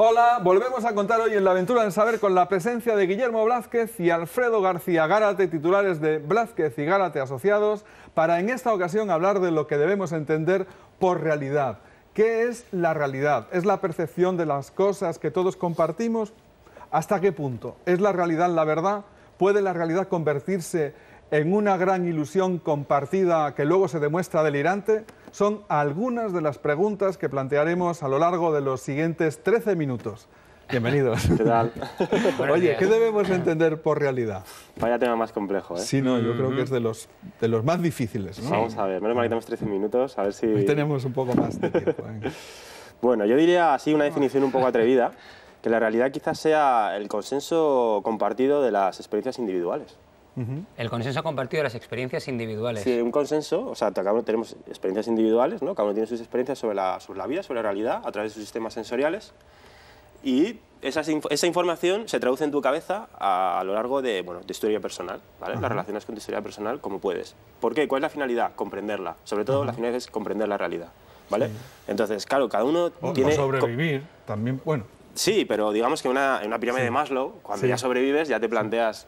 Hola, volvemos a contar hoy en La Aventura del Saber con la presencia de Guillermo Blázquez y Alfredo García Gárate, titulares de Blázquez y Gárate Asociados, para en esta ocasión hablar de lo que debemos entender por realidad. ¿Qué es la realidad? ¿Es la percepción de las cosas que todos compartimos? ¿Hasta qué punto? ¿Es la realidad la verdad? ¿Puede la realidad convertirse en una gran ilusión compartida que luego se demuestra delirante? Son algunas de las preguntas que plantearemos a lo largo de los siguientes 13 minutos. Bienvenidos. ¿Qué tal? Oye, ¿qué debemos entender por realidad? Vaya tema más complejo, ¿eh? Sí, no, yo creo que es de los más difíciles, ¿no? Vamos a ver, menos mal que tenemos 13 minutos, a ver si... Hoy tenemos un poco más de tiempo. Bueno, yo diría así una definición un poco atrevida, que la realidad quizás sea el consenso compartido de las experiencias individuales. El consenso compartido de las experiencias individuales. Sí, un consenso, o sea, cada uno tenemos experiencias individuales, ¿no? Cada uno tiene sus experiencias sobre la vida, sobre la realidad, a través de sus sistemas sensoriales, y esa información se traduce en tu cabeza a lo largo de, bueno, de historia personal, ¿vale? Las relaciones con tu historia personal como puedes. ¿Por qué? ¿Cuál es la finalidad? Comprenderla. Sobre todo la finalidad es comprender la realidad, ¿vale? Sí. Entonces, claro, cada uno tiene... O sobrevivir, también, bueno... Sí, pero digamos que en una pirámide de Maslow, cuando ya sobrevives, ya te planteas,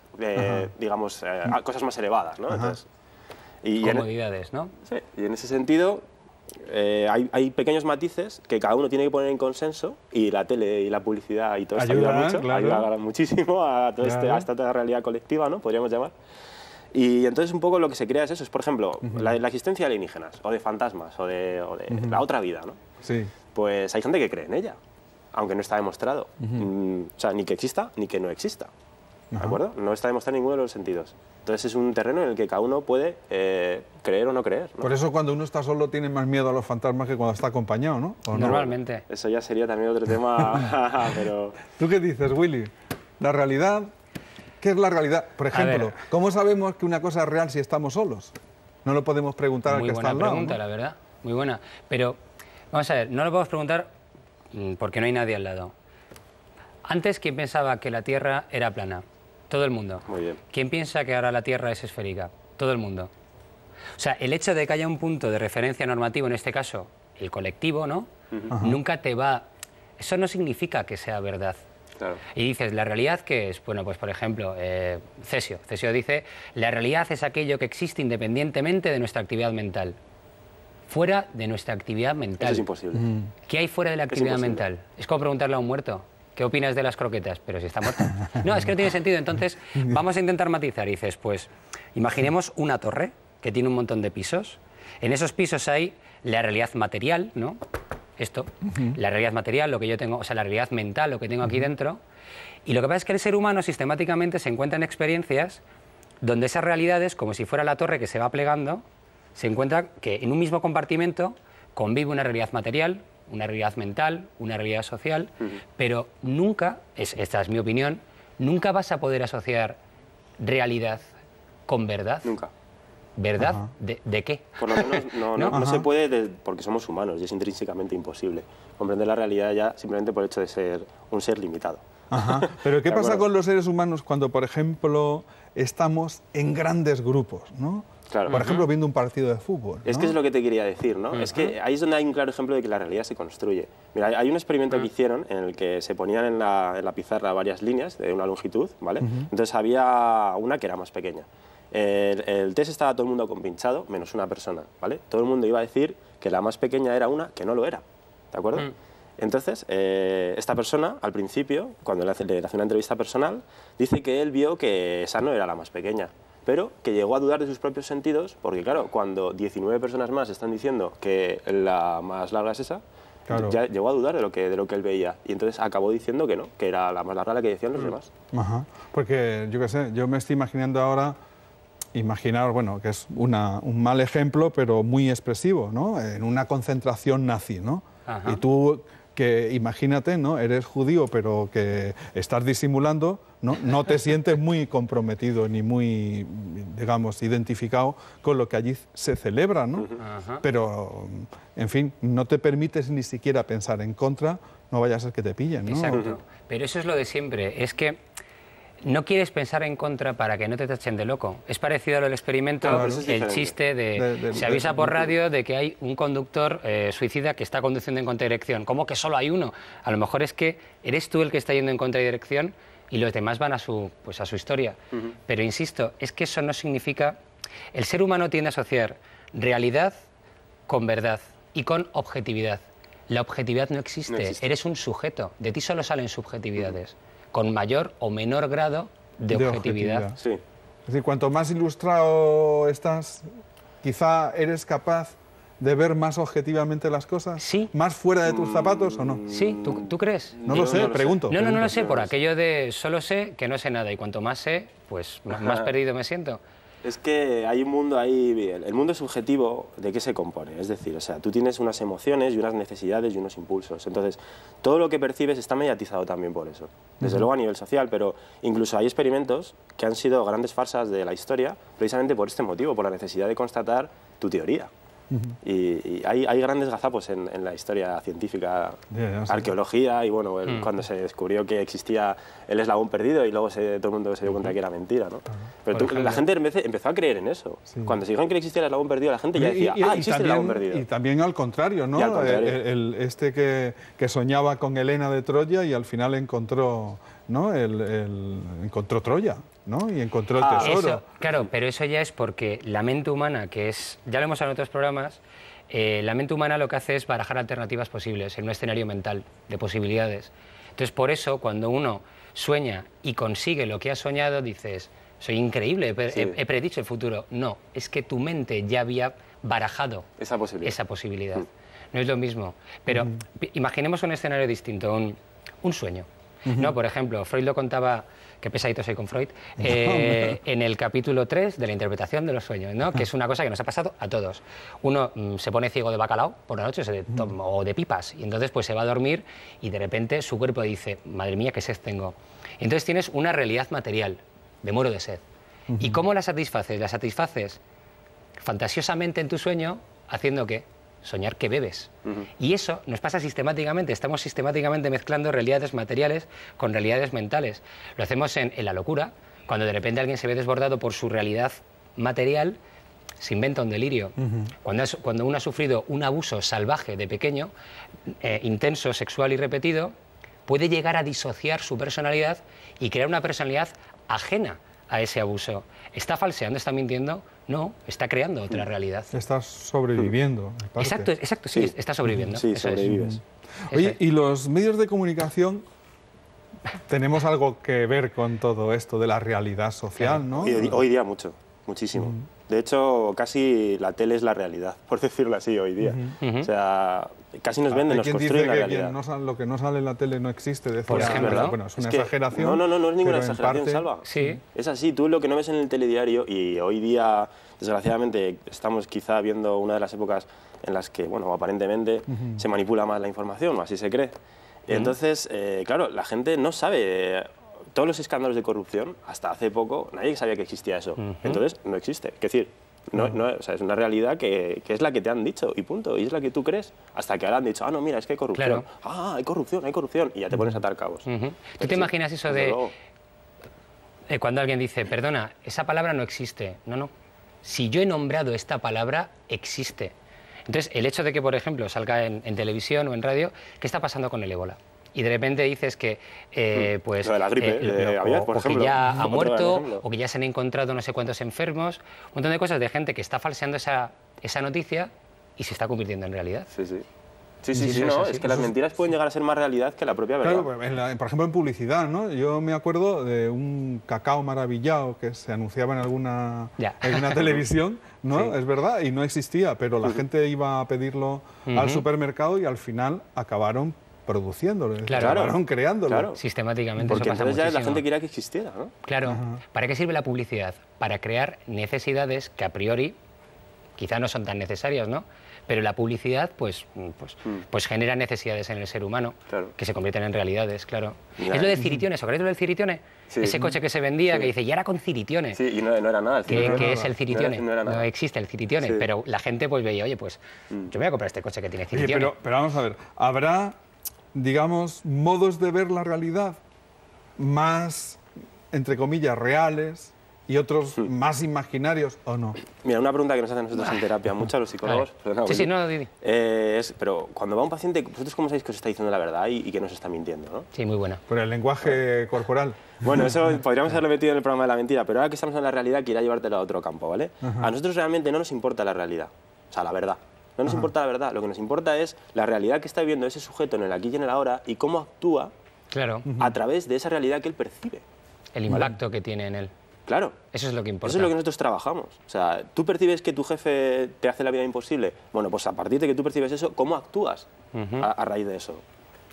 digamos, cosas más elevadas, ¿no? Entonces, comodidades, ¿no? Sí, y en ese sentido hay pequeños matices que cada uno tiene que poner en consenso, y la tele y la publicidad y todo esto ayuda mucho, claro. ayuda muchísimo a, todo a esta realidad colectiva, ¿no? Podríamos llamar. Y entonces un poco lo que se crea es eso, es por ejemplo, la existencia de alienígenas, o de fantasmas, o de la otra vida, ¿no? Sí. Pues hay gente que cree en ella, aunque no está demostrado. O sea, ni que exista ni que no exista. ¿De acuerdo? No está demostrado en ninguno de los sentidos. Entonces es un terreno en el que cada uno puede creer o no creer, ¿no? Por eso cuando uno está solo tiene más miedo a los fantasmas que cuando está acompañado, ¿no? ¿O normalmente. No? Eso ya sería también otro tema, pero... ¿Tú qué dices, Willy? ¿La realidad? ¿Qué es la realidad? Por ejemplo, ¿cómo sabemos que una cosa es real si estamos solos? No lo podemos preguntar al que está al lado. Muy buena pregunta, la verdad. Muy buena. Pero, vamos a ver, no lo podemos preguntar porque no hay nadie al lado. Antes, ¿quién pensaba que la Tierra era plana? Todo el mundo. Muy bien. ¿Quién piensa que ahora la Tierra es esférica? Todo el mundo. O sea, el hecho de que haya un punto de referencia normativo, en este caso, el colectivo, ¿no? Nunca te va... Eso no significa que sea verdad. Claro. Y dices, ¿la realidad qué es? Bueno, pues por ejemplo, Cesio. Cesio dice, la realidad es aquello que existe independientemente de nuestra actividad mental. Fuera de nuestra actividad mental. Eso es imposible. ¿Qué hay fuera de la actividad mental? Es como preguntarle a un muerto, ¿qué opinas de las croquetas? Pero si está muerto. No, es que no tiene sentido. Entonces, vamos a intentar matizar. Y dices, pues, imaginemos una torre que tiene un montón de pisos. En esos pisos hay la realidad material, ¿no? Esto, la realidad material, lo que yo tengo, o sea, la realidad mental, lo que tengo aquí dentro. Y lo que pasa es que el ser humano sistemáticamente se encuentra en experiencias donde esas realidades, como si fuera la torre que se va plegando, se encuentra que en un mismo compartimento convive una realidad material, una realidad mental, una realidad social, pero nunca, esta es mi opinión, nunca vas a poder asociar realidad con verdad. Nunca. ¿Verdad? ¿De qué? Por lo menos no se puede porque somos humanos y es intrínsecamente imposible comprender la realidad ya simplemente por el hecho de ser un ser limitado. Pero ¿qué pasa con los seres humanos cuando, por ejemplo, estamos en grandes grupos, ¿no? Claro. Por ejemplo, viendo un partido de fútbol, ¿no? Es que es lo que te quería decir, ¿no? Es que ahí es donde hay un claro ejemplo de que la realidad se construye. Mira, hay un experimento que hicieron en el que se ponían en la pizarra varias líneas de una longitud, ¿vale? Entonces había una que era más pequeña. El test estaba todo el mundo compinchado, menos una persona, ¿vale? Todo el mundo iba a decir que la más pequeña era una que no lo era, ¿de acuerdo? Entonces, esta persona, al principio, cuando le hace una entrevista personal, dice que él vio que esa no era la más pequeña, pero que llegó a dudar de sus propios sentidos, porque claro, cuando 19 personas más están diciendo que la más larga es esa, ya llegó a dudar de lo que él veía, y entonces acabó diciendo que no, que era la más larga la que decían los demás. Porque, yo qué sé, yo me estoy imaginando ahora, bueno, que es un mal ejemplo, pero muy expresivo, ¿no? En una concentración nazi, ¿no? Y tú, que imagínate, ¿no? Eres judío, pero que estás disimulando, ¿no? No te sientes muy comprometido ni muy, digamos, identificado con lo que allí se celebra, ¿no? Pero, en fin, no te permites ni siquiera pensar en contra, no vaya a ser que te pillen, ¿no? Exacto. Pero eso es lo de siempre, es que No quieres pensar en contra para que no te tachen de loco. Es parecido a lo del experimento, el chiste se avisa por radio de que hay un conductor suicida que está conduciendo en contradirección. ¿Cómo que solo hay uno? A lo mejor es que eres tú el que está yendo en contradirección y los demás van a su historia. Pero insisto, es que eso no significa... El ser humano tiende a asociar realidad con verdad y con objetividad. La objetividad no existe. Eres un sujeto. De ti solo salen subjetividades. Con mayor o menor grado de objetividad. Sí. Es decir, cuanto más ilustrado estás, quizá eres capaz de ver más objetivamente las cosas. Sí. ¿Más fuera de tus zapatos o no? Sí, ¿tú crees? No lo sé, pregunto. No lo sé, por aquello de solo sé que no sé nada y cuanto más sé, pues más perdido me siento. Es que hay un mundo ahí, el mundo subjetivo, ¿de qué se compone? Es decir, o sea, tú tienes unas emociones y unas necesidades y unos impulsos. Entonces, todo lo que percibes está mediatizado también por eso. Desde luego a nivel social, pero incluso hay experimentos que han sido grandes farsas de la historia precisamente por este motivo, por la necesidad de constatar tu teoría. Y hay grandes gazapos en la historia científica, arqueología, y bueno, cuando se descubrió que existía el eslabón perdido y luego todo el mundo se dio cuenta que era mentira, ¿no? Pero la gente empezó a creer en eso. Cuando se dijeron que existía el eslabón perdido, la gente ya decía, existe el eslabón perdido. Y también al contrario, ¿no? Este que soñaba con Helena de Troya y al final encontró, ¿no? Encontró Troya, ¿no? Y encontró el tesoro. Eso, claro, pero eso ya es porque la mente humana, que es, ya lo hemos hablado en otros programas, la mente humana lo que hace es barajar alternativas posibles en un escenario mental de posibilidades. Entonces, por eso, cuando uno sueña y consigue lo que ha soñado, dices, soy increíble, he predicho el futuro. No, es que tu mente ya había barajado esa posibilidad. No es lo mismo. Pero imaginemos un escenario distinto, un sueño. ¿No? Por ejemplo, Freud lo contaba, qué pesadito soy con Freud, en el capítulo 3 de la interpretación de los sueños, ¿no? Que es una cosa que nos ha pasado a todos. Uno se pone ciego de bacalao por la noche o de pipas y entonces pues se va a dormir y de repente su cuerpo dice, madre mía, qué sed tengo. Entonces tienes una realidad material, me muero de sed. ¿Y cómo la satisfaces? La satisfaces fantasiosamente en tu sueño, haciendo ¿qué? Soñar que bebes. Y eso nos pasa sistemáticamente, estamos sistemáticamente mezclando realidades materiales con realidades mentales. Lo hacemos en la locura, cuando de repente alguien se ve desbordado por su realidad material, se inventa un delirio. Cuando uno ha sufrido un abuso salvaje de pequeño, intenso, sexual y repetido, puede llegar a disociar su personalidad y crear una personalidad ajena a ese abuso. ¿Está falseando, está mintiendo? No, está creando otra realidad. Estás sobreviviendo. Exacto, sí, está sobreviviendo. Sí, sobrevives. Oye, ¿y los medios de comunicación tenemos algo que ver con todo esto de la realidad social, no? Hoy día muchísimo. De hecho, casi la tele es la realidad, por decirlo así, hoy día. O sea, casi nos venden, nos construyen la realidad. Lo que no sale en la tele no existe, decía, por ejemplo, bueno, es una exageración. No es ninguna exageración, Salva. Sí. Es así, tú lo que no ves en el telediario, y hoy día, desgraciadamente, estamos quizá viendo una de las épocas en las que, bueno, aparentemente se manipula más la información, o así se cree. Entonces, claro, la gente no sabe... Todos los escándalos de corrupción, hasta hace poco, nadie sabía que existía eso. Entonces, no existe. Es decir, o sea, es una realidad que es la que te han dicho y punto. Y es la que tú crees. Hasta que ahora han dicho, no, mira, es que hay corrupción. Claro. Hay corrupción. Y ya te pones a atar cabos. ¿Tú te imaginas eso de cuando alguien dice, perdona, esa palabra no existe? No. Si yo he nombrado esta palabra, existe. Entonces, el hecho de que, por ejemplo, salga en televisión o en radio, ¿qué está pasando con el ébola? Y de repente dices que pues, la gripe, por ejemplo, que ya ha muerto, o que ya se han encontrado no sé cuántos enfermos, un montón de cosas de gente que está falseando esa noticia y se está convirtiendo en realidad. Sí, es que las mentiras pueden llegar a ser más realidad que la propia verdad. Claro, por ejemplo, en publicidad, ¿no? Yo me acuerdo de un cacao maravillado que se anunciaba en alguna televisión, ¿no? Sí. Es verdad, y no existía, pero la gente iba a pedirlo al supermercado y al final acabaron produciéndolo, acabaron creándolo. Claro. Sistemáticamente. Porque eso pasa entonces muchísimo. ya la gente quería que existiera, ¿no? Claro. ¿Para qué sirve la publicidad? Para crear necesidades que a priori quizá no son tan necesarias, ¿no? Pero la publicidad pues genera necesidades en el ser humano que se convierten en realidades, claro. Es lo de Ciritione, ¿os acordáis de lo del Ciritione? Sí. Ese coche que se vendía que dice, ya era con Ciritione. Sí, y no era nada. ¿Qué es el Ciritione? No existe el Ciritione, pero la gente pues veía, oye, pues yo voy a comprar este coche que tiene Ciritione. Pero vamos a ver, ¿habrá, digamos, modos de ver la realidad más entre comillas, reales y otros más imaginarios o no? Mira, una pregunta que nos hacen nosotros en terapia, muchos los psicólogos. Perdona, sí, no, Didi. Pero cuando va un paciente, ¿vosotros cómo sabéis que os está diciendo la verdad y que nos está mintiendo, ¿no? Sí, muy buena. Por el lenguaje corporal. Bueno, eso podríamos haberlo metido en el programa de la mentira, pero ahora que estamos en la realidad, quiero llevártelo a otro campo, ¿vale? A nosotros realmente no nos importa la realidad, o sea, la verdad. No nos importa la verdad, lo que nos importa es la realidad que está viviendo ese sujeto en el aquí y en el ahora y cómo actúa a través de esa realidad que él percibe. El impacto que tiene en él. Claro. Eso es lo que importa. Eso es lo que nosotros trabajamos. O sea, ¿tú percibes que tu jefe te hace la vida imposible? Bueno, pues a partir de que tú percibes eso, ¿cómo actúas a raíz de eso?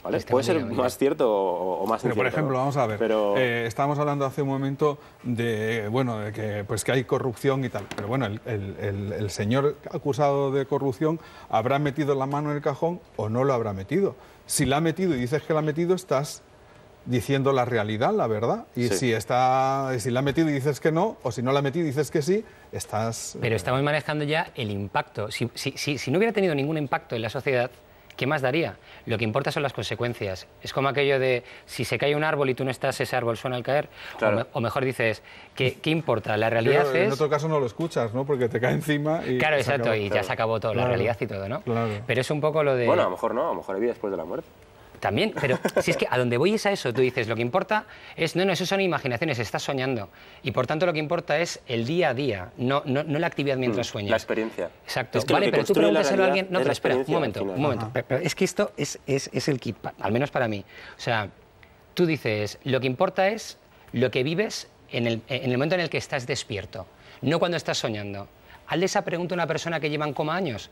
¿Vale? Puede ser más cierto o más incierto. Pero, por ejemplo, vamos a ver, estábamos hablando hace un momento de, bueno, de que, pues, que hay corrupción y tal. Pero bueno, el señor acusado de corrupción habrá metido la mano en el cajón o no lo habrá metido. Si la ha metido y dices que la ha metido, estás diciendo la realidad, la verdad. Y si la ha metido y dices que no, o si no la ha metido y dices que sí, estás... Pero estamos manejando ya el impacto. Si no hubiera tenido ningún impacto en la sociedad, ¿qué más daría? Lo que importa son las consecuencias. Es como aquello de, si se cae un árbol y tú no estás, ese árbol suena al caer. Claro. O mejor dices, ¿qué importa? La realidad es... En otro caso no lo escuchas, ¿no? Porque te cae encima y... Claro, exacto, y ya se acabó todo, la realidad y todo, ¿no? Claro. Pero es un poco lo de... Bueno, a lo mejor no, a lo mejor hay vida después de la muerte. También, pero si es que a donde voy es a eso, tú dices, lo que importa es, no, eso son imaginaciones, estás soñando. Y por tanto lo que importa es el día a día, no la actividad mientras sueñas. La experiencia. Exacto. Es que vale, pero tú pregúntaselo a alguien... No, pero espera, un momento. Pero es que esto es el kit, al menos para mí. O sea, tú dices, lo que importa es lo que vives en el momento en el que estás despierto, no cuando estás soñando. Hazle esa pregunta a una persona que lleva en coma años.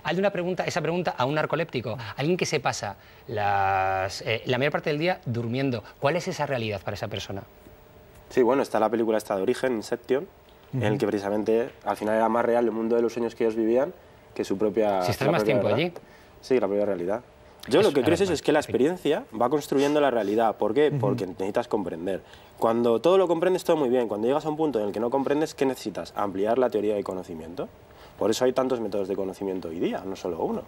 Hazle esa pregunta a un narcoléptico, a alguien que se pasa la mayor parte del día durmiendo. ¿Cuál es esa realidad para esa persona? Sí, bueno, está la película esta de Origen, Inception, en el que precisamente al final era más real el mundo de los sueños que ellos vivían que su propia... Si estás más tiempo allí. Sí, la propia realidad. Yo lo que creo es eso, es que la experiencia va construyendo la realidad. ¿Por qué? Porque necesitas comprender. Cuando todo lo comprendes, todo muy bien. Cuando llegas a un punto en el que no comprendes, ¿qué necesitas? Ampliar la teoría de conocimiento. Por eso hay tantos métodos de conocimiento hoy día, no solo uno.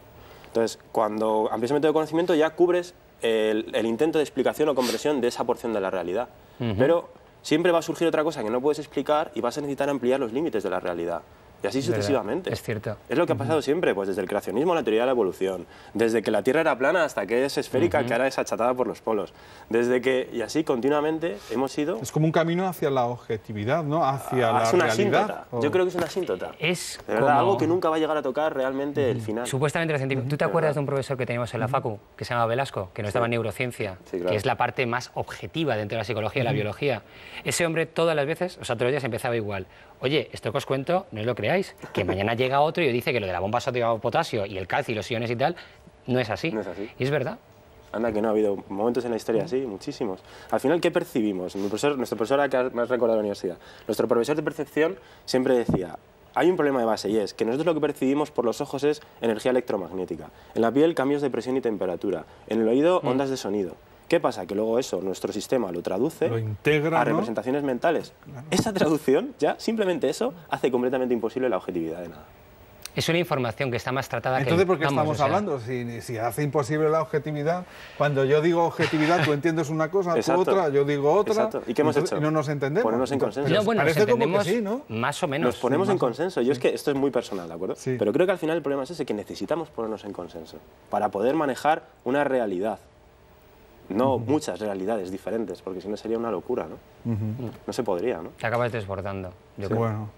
Entonces, cuando amplías el método de conocimiento ya cubres el intento de explicación o comprensión de esa porción de la realidad. Pero siempre va a surgir otra cosa que no puedes explicar y vas a necesitar ampliar los límites de la realidad. Y así sucesivamente. Es cierto. Es lo que ha pasado siempre, pues desde el creacionismo a la teoría de la evolución, desde que la Tierra era plana hasta que es esférica, que ahora es achatada por los polos, desde que, y así continuamente hemos ido... Es como un camino hacia la objetividad, ¿no? Hacia la es una realidad. asíntota. Yo creo que es una asíntota. Es de verdad, algo que nunca va a llegar a tocar realmente el final. Supuestamente lo científico. ¿Tú te acuerdas de un profesor que teníamos en la Facu, que se llama Velasco, que nos daba neurociencia, que es la parte más objetiva dentro de la psicología y la biología? Ese hombre todas las veces, o sea, todos los días empezaba igual. Oye, esto que os cuento, no os lo creáis, que mañana llega otro y os dice que lo de la bomba sódica de potasio y el calcio y los iones y tal, no es así. No es así. Y es verdad. Anda, que no ha habido momentos en la historia así, muchísimos. Al final, ¿qué percibimos? Nuestro profesor, que me has recordado de la universidad, nuestro profesor de percepción siempre decía, hay un problema de base y es que nosotros lo que percibimos por los ojos es energía electromagnética. En la piel, cambios de presión y temperatura. En el oído, ondas de sonido. ¿Qué pasa? Que luego eso, nuestro sistema lo traduce lo integra, a representaciones mentales. Claro. Esa traducción, ya, simplemente eso, hace completamente imposible la objetividad de nada. Es una información que está más tratada Entonces, ¿por qué estamos hablando? Si hace imposible la objetividad, cuando yo digo objetividad, tú entiendes una cosa, tú otra, yo digo otra. Exacto. ¿Y qué hemos hecho? Y no nos entendemos. Ponernos en consenso. No, bueno, parece como que sí, ¿no? Más o menos. Nos ponemos en consenso. Yo es que esto es muy personal, ¿de acuerdo? Sí. Pero creo que al final el problema es ese, que necesitamos ponernos en consenso para poder manejar una realidad. No muchas realidades diferentes, porque si no sería una locura, ¿no? No se podría, ¿no? Te acabas desbordando, yo creo. Bueno,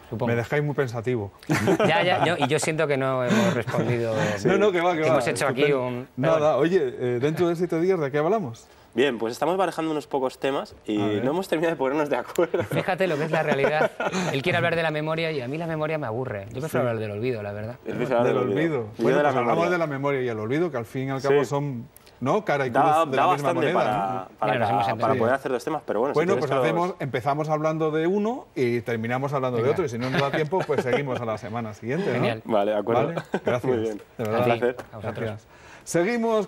supongo. Me dejáis muy pensativo. Y yo siento que no hemos respondido. No, que va. Hemos hecho aquí un... Nada, oye, dentro de 7 días, ¿de qué hablamos? Bien, pues estamos barajando unos pocos temas y no hemos terminado de ponernos de acuerdo. Fíjate lo que es la realidad. Él quiere hablar de la memoria y a mí la memoria me aburre. Yo prefiero hablar del olvido, la verdad. Del olvido. Bueno, pues hablamos de la memoria y el olvido, que al fin y al cabo son... ¿no? Cara y cruz de la misma moneda. Para poder hacer 2 temas, pero bueno... Bueno, pues empezamos hablando de uno y terminamos hablando de otro, y si no nos da tiempo, pues seguimos a la semana siguiente, ¿no? Genial. Vale, de acuerdo. Vale, gracias. Muy bien. De verdad. Un placer. A vosotros. Gracias. Seguimos